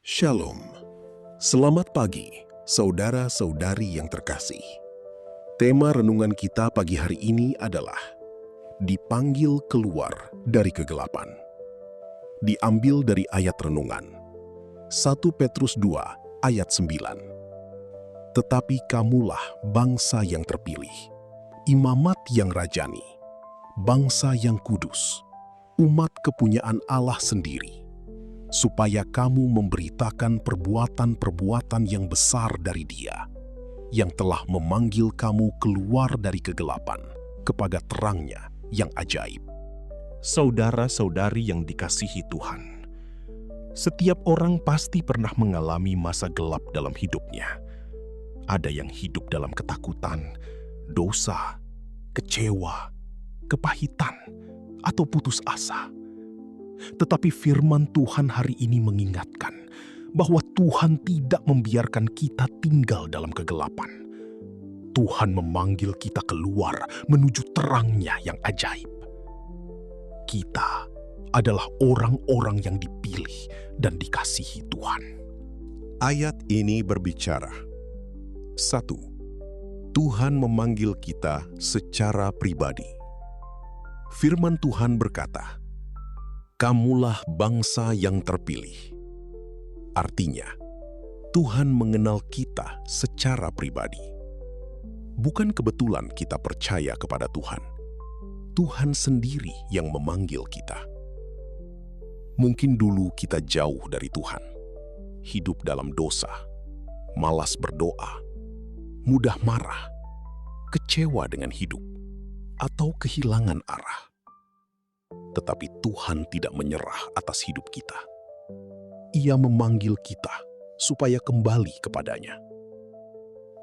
Shalom. Selamat pagi, saudara-saudari yang terkasih. Tema renungan kita pagi hari ini adalah dipanggil keluar dari kegelapan. Diambil dari ayat renungan 1 Petrus 2 ayat 9. Tetapi kamulah bangsa yang terpilih, imamat yang rajani, bangsa yang kudus, umat kepunyaan Allah sendiri, supaya kamu memberitakan perbuatan-perbuatan yang besar dari Dia, yang telah memanggil kamu keluar dari kegelapan kepada terangnya yang ajaib. Saudara-saudari yang dikasihi Tuhan, setiap orang pasti pernah mengalami masa gelap dalam hidupnya. Ada yang hidup dalam ketakutan, dosa, kecewa, kepahitan, atau putus asa. Tetapi firman Tuhan hari ini mengingatkan bahwa Tuhan tidak membiarkan kita tinggal dalam kegelapan. Tuhan memanggil kita keluar menuju terangnya yang ajaib. Kita adalah orang-orang yang dipilih dan dikasihi Tuhan. Ayat ini berbicara. 1. Tuhan memanggil kita secara pribadi. Firman Tuhan berkata, kamulah bangsa yang terpilih. Artinya, Tuhan mengenal kita secara pribadi. Bukan kebetulan kita percaya kepada Tuhan. Tuhan sendiri yang memanggil kita. Mungkin dulu kita jauh dari Tuhan, hidup dalam dosa, malas berdoa, mudah marah, kecewa dengan hidup, atau kehilangan arah. Tetapi Tuhan tidak menyerah atas hidup kita. Ia memanggil kita supaya kembali kepadanya.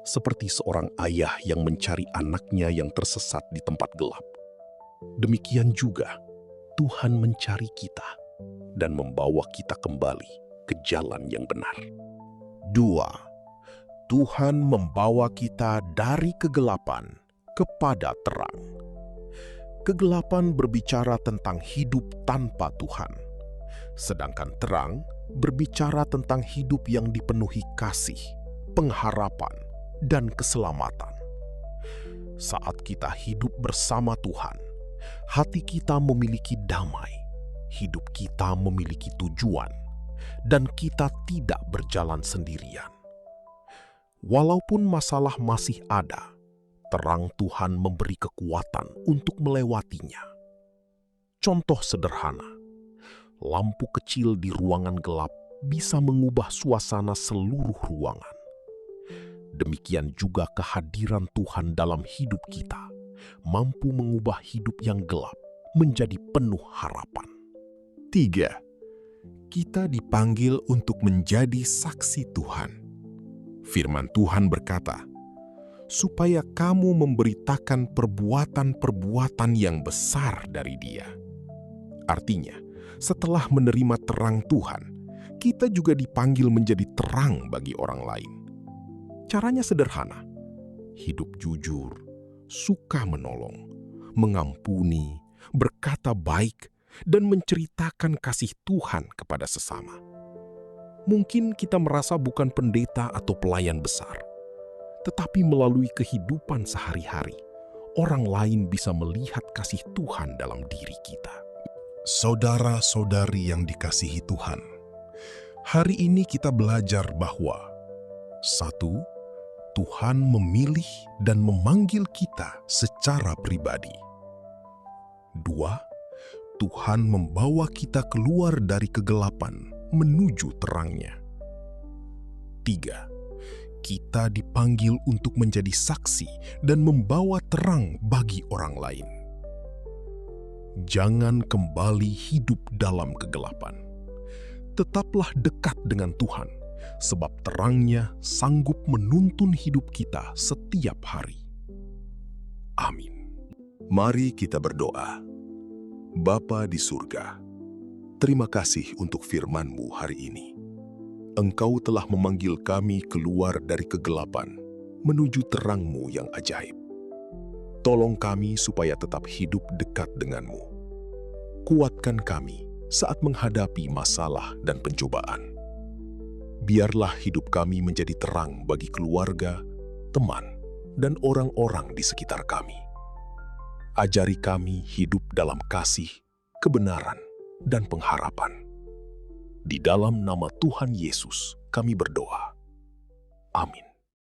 Seperti seorang ayah yang mencari anaknya yang tersesat di tempat gelap. Demikian juga Tuhan mencari kita dan membawa kita kembali ke jalan yang benar. 2. Tuhan membawa kita dari kegelapan kepada terang. Kegelapan berbicara tentang hidup tanpa Tuhan, sedangkan terang berbicara tentang hidup yang dipenuhi kasih, pengharapan, dan keselamatan. Saat kita hidup bersama Tuhan, hati kita memiliki damai, hidup kita memiliki tujuan, dan kita tidak berjalan sendirian. Walaupun masalah masih ada, terang Tuhan memberi kekuatan untuk melewatinya. Contoh sederhana, lampu kecil di ruangan gelap bisa mengubah suasana seluruh ruangan. Demikian juga kehadiran Tuhan dalam hidup kita mampu mengubah hidup yang gelap menjadi penuh harapan. 3. Kita dipanggil untuk menjadi saksi Tuhan. Firman Tuhan berkata, supaya kamu memberitakan perbuatan-perbuatan yang besar dari Dia. Artinya, setelah menerima terang Tuhan, kita juga dipanggil menjadi terang bagi orang lain. Caranya sederhana, hidup jujur, suka menolong, mengampuni, berkata baik, dan menceritakan kasih Tuhan kepada sesama. Mungkin kita merasa bukan pendeta atau pelayan besar, tetapi melalui kehidupan sehari-hari, orang lain bisa melihat kasih Tuhan dalam diri kita. Saudara-saudari yang dikasihi Tuhan, hari ini kita belajar bahwa 1. Tuhan memilih dan memanggil kita secara pribadi. 2. Tuhan membawa kita keluar dari kegelapan menuju terangnya. 3. Kita dipanggil untuk menjadi saksi dan membawa terang bagi orang lain. Jangan kembali hidup dalam kegelapan. Tetaplah dekat dengan Tuhan, sebab terangnya sanggup menuntun hidup kita setiap hari. Amin. Mari kita berdoa. Bapa di surga, terima kasih untuk firman-Mu hari ini. Engkau telah memanggil kami keluar dari kegelapan menuju terang-Mu yang ajaib. Tolong kami supaya tetap hidup dekat dengan-Mu. Kuatkan kami saat menghadapi masalah dan pencobaan. Biarlah hidup kami menjadi terang bagi keluarga, teman, dan orang-orang di sekitar kami. Ajari kami hidup dalam kasih, kebenaran, dan pengharapan. Di dalam nama Tuhan Yesus kami berdoa. Amin.